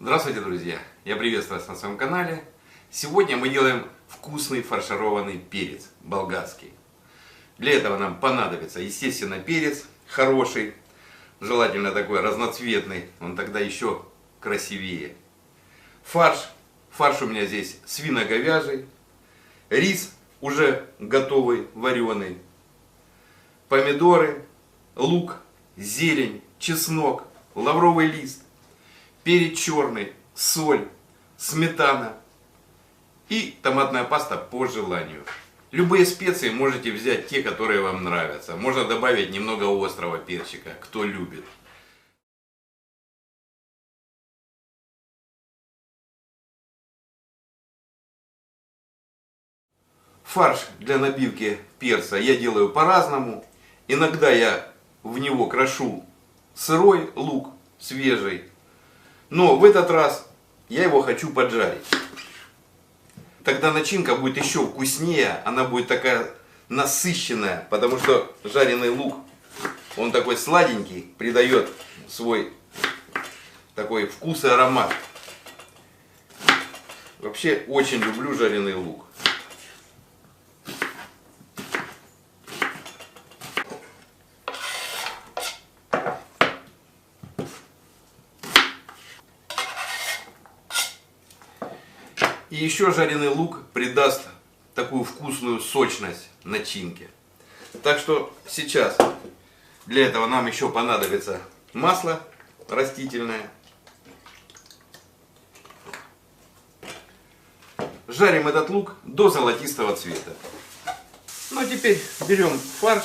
Здравствуйте, друзья! Я приветствую вас на своем канале. Сегодня мы делаем вкусный фаршированный перец болгарский. Для этого нам понадобится, естественно, перец хороший, желательно такой разноцветный, он тогда еще красивее. Фарш у меня здесь свино-говяжий, рис уже готовый, вареный, помидоры, лук, зелень, чеснок, лавровый лист, перец черный, соль, сметана и томатная паста по желанию. Любые специи можете взять те, которые вам нравятся. Можно добавить немного острого перчика, кто любит. Фарш для набивки перца я делаю по-разному. Иногда я в него крошу сырой лук, свежий. Но в этот раз я его хочу поджарить. Тогда начинка будет еще вкуснее, она будет такая насыщенная, потому что жареный лук, он такой сладенький, придает свой такой вкус и аромат. Вообще очень люблю жареный лук. И еще жареный лук придаст такую вкусную сочность начинке. Так что сейчас для этого нам еще понадобится масло растительное. Жарим этот лук до золотистого цвета. Ну а теперь берем фарш,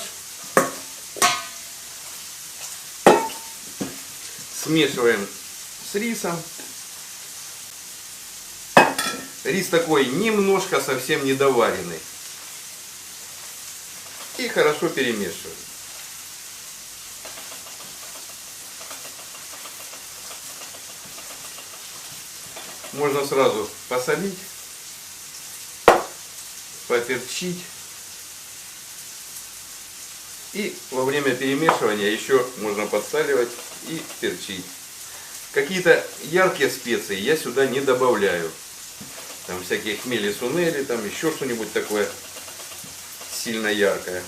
смешиваем с рисом. Рис такой немножко совсем недоваренный. И хорошо перемешиваем. Можно сразу посолить, поперчить. И во время перемешивания еще можно подсаливать и перчить. Какие-то яркие специи я сюда не добавляю. Там всякие хмели-сунели, там еще что-нибудь такое сильно яркое.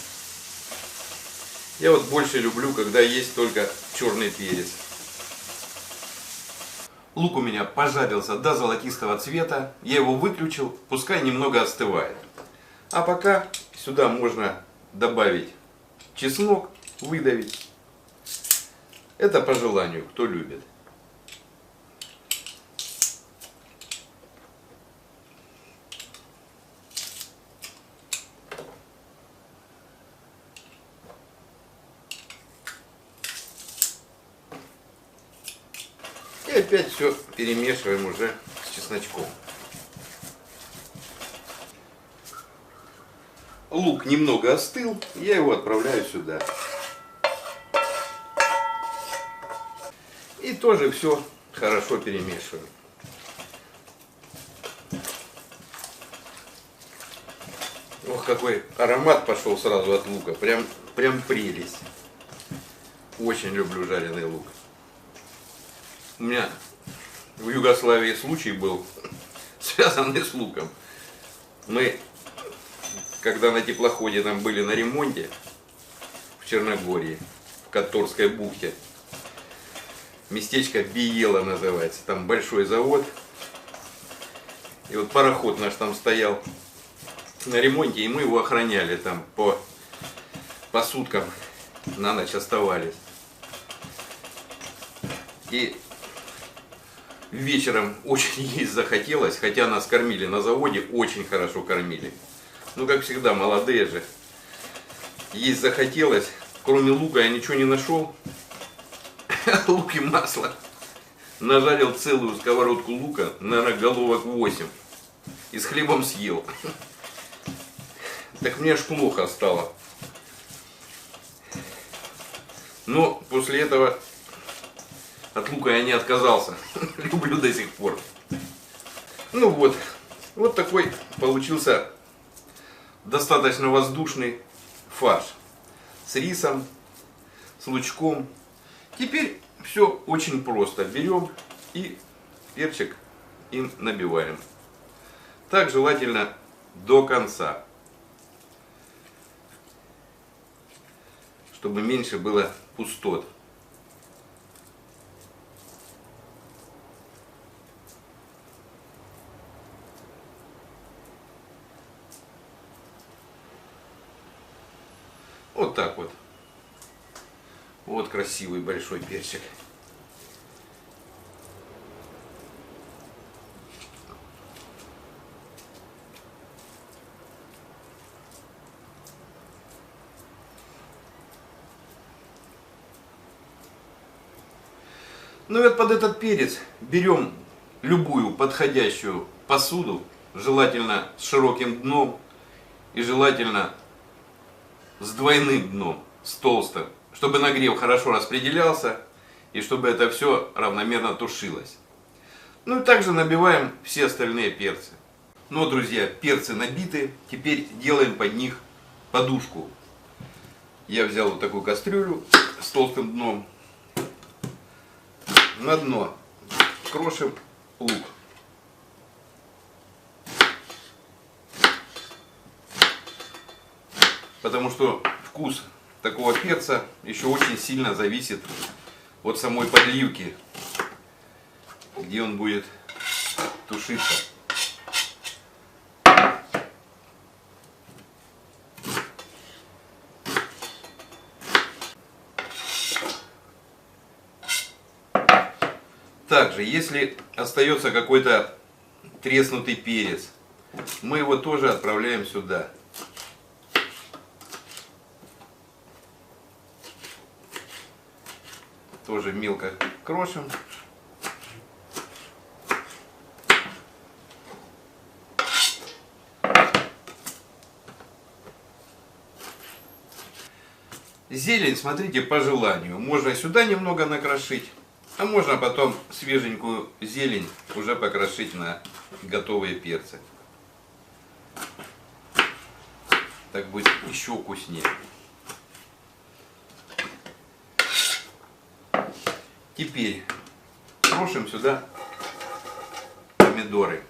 Я вот больше люблю, когда есть только черный перец. Лук у меня пожарился до золотистого цвета. Я его выключил, пускай немного остывает. А пока сюда можно добавить чеснок, выдавить. Это по желанию, кто любит. И опять все перемешиваем уже с чесночком. Лук немного остыл, я его отправляю сюда. И тоже все хорошо перемешиваем. Ох, какой аромат пошел сразу от лука, прям прелесть. Очень люблю жареный лук. У меня в Югославии случай был, связанный с луком. Мы, когда на теплоходе там были на ремонте в Черногории, в Которской бухте, местечко Биела называется, там большой завод. И вот пароход наш там стоял на ремонте, и мы его охраняли там по суткам, на ночь оставались. И вечером очень есть захотелось, хотя нас кормили на заводе, очень хорошо кормили. Ну, как всегда, молодые же. Есть захотелось, кроме лука я ничего не нашел. Лук и масло. Нажарил целую сковородку лука, наверное, головок 8. И с хлебом съел. Так мне аж плохо стало. Но после этого от лука я не отказался. Люблю до сих пор. Ну вот. Вот такой получился достаточно воздушный фарш. С рисом, с лучком. Теперь все очень просто. Берем и перчик и набиваем. Так желательно до конца, чтобы меньше было пустот. Вот так вот. Вот красивый большой перчик. Ну и вот под этот перец берем любую подходящую посуду, желательно с широким дном и желательно с двойным дном, с толстым, чтобы нагрев хорошо распределялся и чтобы это все равномерно тушилось. Ну и также набиваем все остальные перцы. Ну, друзья, перцы набиты, теперь делаем под них подушку. Я взял вот такую кастрюлю с толстым дном. На дно крошим лук. Потому что вкус такого перца еще очень сильно зависит от самой подливки, где он будет тушиться. Также, если остается какой-то треснутый перец, мы его тоже отправляем сюда. Тоже мелко крошим. Зелень, смотрите, по желанию. Можно сюда немного накрошить, а можно потом свеженькую зелень уже покрошить на готовые перцы. Так будет еще вкуснее. Теперь крошим сюда помидоры.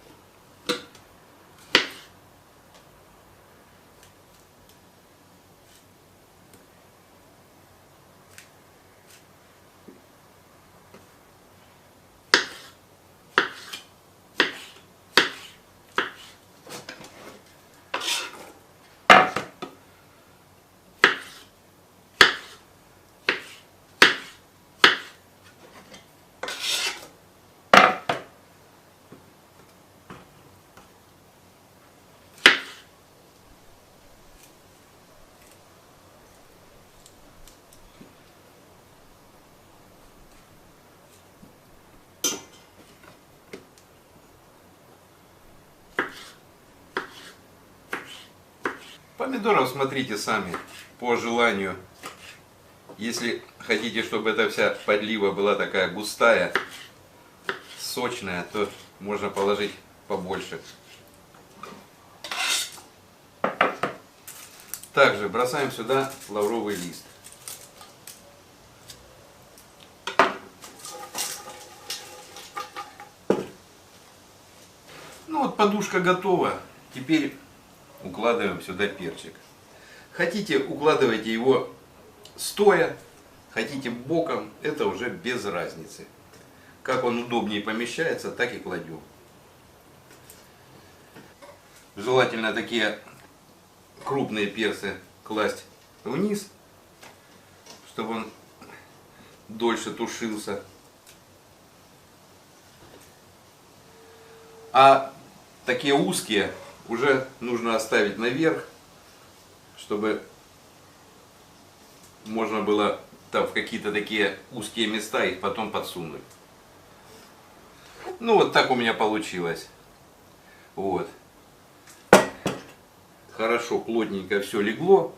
Помидоров смотрите сами, по желанию. Если хотите, чтобы эта вся подлива была такая густая, сочная, то можно положить побольше. Также бросаем сюда лавровый лист. Ну вот подушка готова. Теперь укладываем сюда перчик. Хотите, укладывайте его стоя, хотите боком, это уже без разницы. Как он удобнее помещается, так и кладем. Желательно такие крупные перцы класть вниз, чтобы он дольше тушился. А такие узкие уже нужно оставить наверх, чтобы можно было там в какие-то такие узкие места их потом подсунуть. Ну вот так у меня получилось. Вот. Хорошо, плотненько все легло.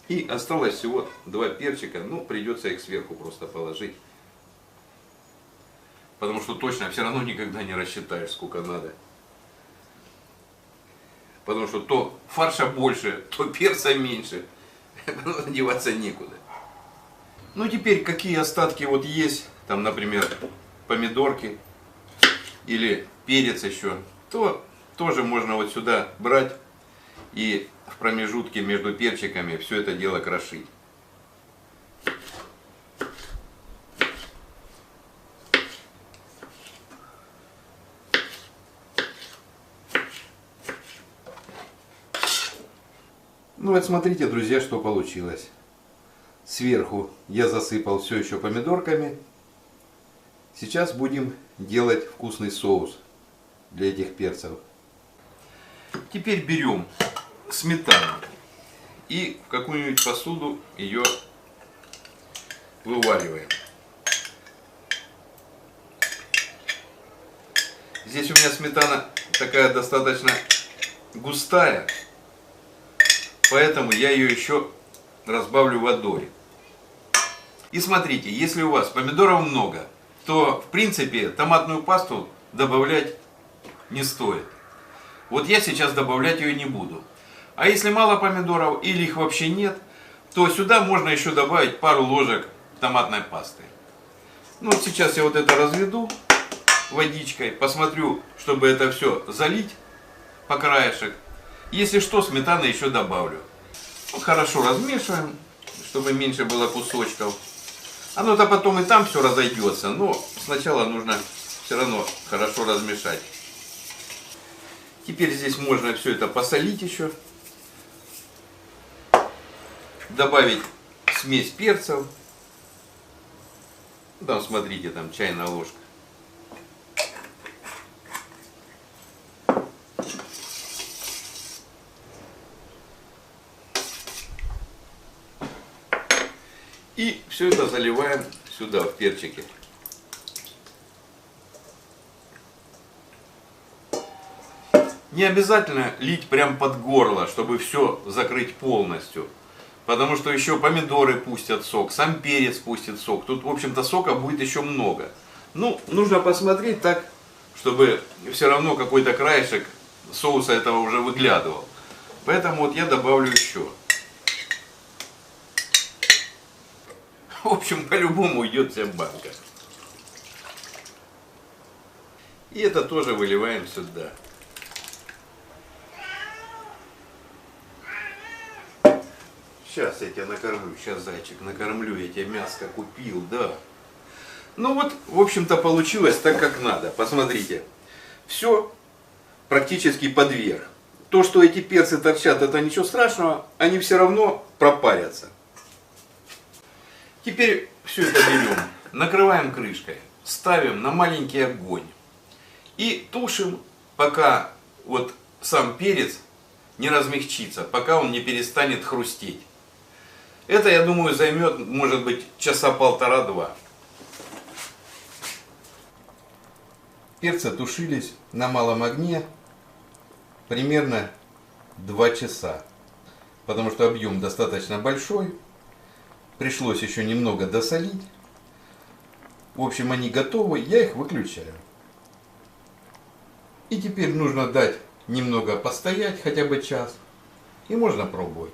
И осталось всего 2 перчика. Ну, придется их сверху просто положить. Потому что точно все равно никогда не рассчитаешь, сколько надо. Потому что то фарша больше, то перца меньше. Деваться некуда. Ну теперь какие остатки вот есть. Там, например, помидорки. или перец еще, то тоже можно вот сюда брать и в промежутке между перчиками все это дело крошить. Ну вот смотрите, друзья, что получилось. Сверху я засыпал все еще помидорками. Сейчас будем делать вкусный соус для этих перцев. Теперь берем сметану и в какую-нибудь посуду ее вываливаем. Здесь у меня сметана такая достаточно густая, поэтому я ее еще разбавлю водой. И смотрите, если у вас помидоров много, то в принципе томатную пасту добавлять не стоит. Вот я сейчас добавлять ее не буду. А если мало помидоров или их вообще нет, то сюда можно еще добавить пару ложек томатной пасты. Ну вот сейчас я вот это разведу водичкой, посмотрю, чтобы это все залить по краешек. Если что, сметаны еще добавлю. Вот хорошо размешиваем, чтобы меньше было кусочков. Оно-то потом и там все разойдется, но сначала нужно все равно хорошо размешать. Теперь здесь можно все это посолить еще. Добавить смесь перцев. Там смотрите, там чайная ложка. И все это заливаем сюда, в перчики. Не обязательно лить прям под горло, чтобы все закрыть полностью. Потому что еще помидоры пустят сок, сам перец пустит сок. Тут, в общем-то, сока будет еще много. Ну, нужно посмотреть так, чтобы все равно какой-то краешек соуса этого уже выглядывал. Поэтому вот я добавлю еще. В общем, по-любому уйдет вся банка. И это тоже выливаем сюда. Сейчас я тебя накормлю, сейчас, зайчик, накормлю, я тебе мяско купил, да. Ну вот, в общем-то, получилось так, как надо. Посмотрите, все практически под верх. То, что эти перцы торчат, это ничего страшного, они все равно пропарятся. Теперь все это берем, накрываем крышкой, ставим на маленький огонь и тушим, пока вот сам перец не размягчится, пока он не перестанет хрустеть. Это, я думаю, займет, может быть, часа полтора-два. Перцы тушились на малом огне примерно 2 часа, потому что объем достаточно большой. Пришлось еще немного досолить. В общем, они готовы, я их выключаю. И теперь нужно дать немного постоять, хотя бы час, и можно пробовать.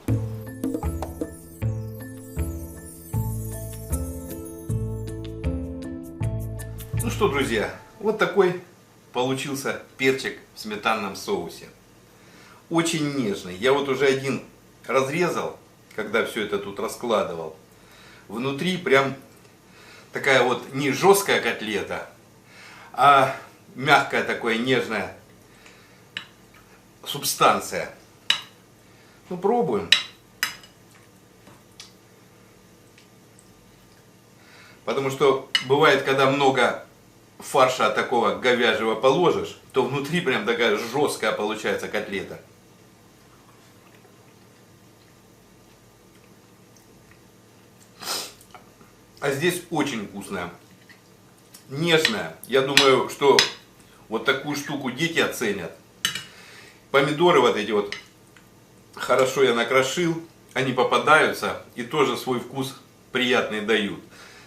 Ну что, друзья, вот такой получился перчик в сметанном соусе. Очень нежный. Я вот уже один разрезал, когда все это тут раскладывал. Внутри прям такая вот не жесткая котлета, а мягкая такая нежная субстанция. Ну, пробуем. Потому что бывает, когда много фарша такого говяжьего положишь, то внутри прям такая жесткая получается котлета. А здесь очень вкусная, нежная. Я думаю, что вот такую штуку дети оценят. Помидоры вот эти вот хорошо я накрошил, они попадаются и тоже свой вкус приятный дают.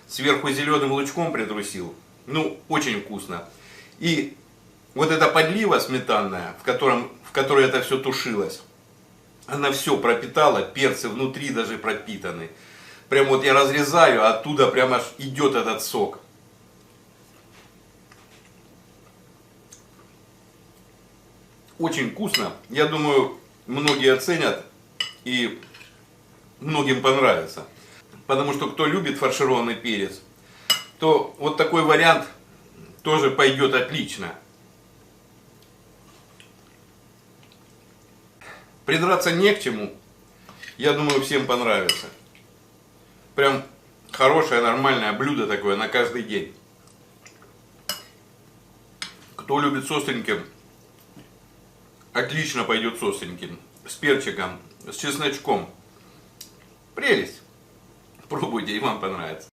Сверху зеленым лучком притрусил. Ну, очень вкусно. И вот эта подлива сметанная, в которой это все тушилось, она все пропитала, перцы внутри даже пропитаны. Прям вот я разрезаю, а оттуда прям аж идет этот сок. Очень вкусно. Я думаю, многие оценят и многим понравится. Потому что кто любит фаршированный перец, то вот такой вариант тоже пойдет отлично. Придраться не к чему. Я думаю, всем понравится. Прям хорошее, нормальное блюдо такое на каждый день. Кто любит с остреньким, отлично пойдет с остреньким. С перчиком, с чесночком. Прелесть. Пробуйте, и вам понравится.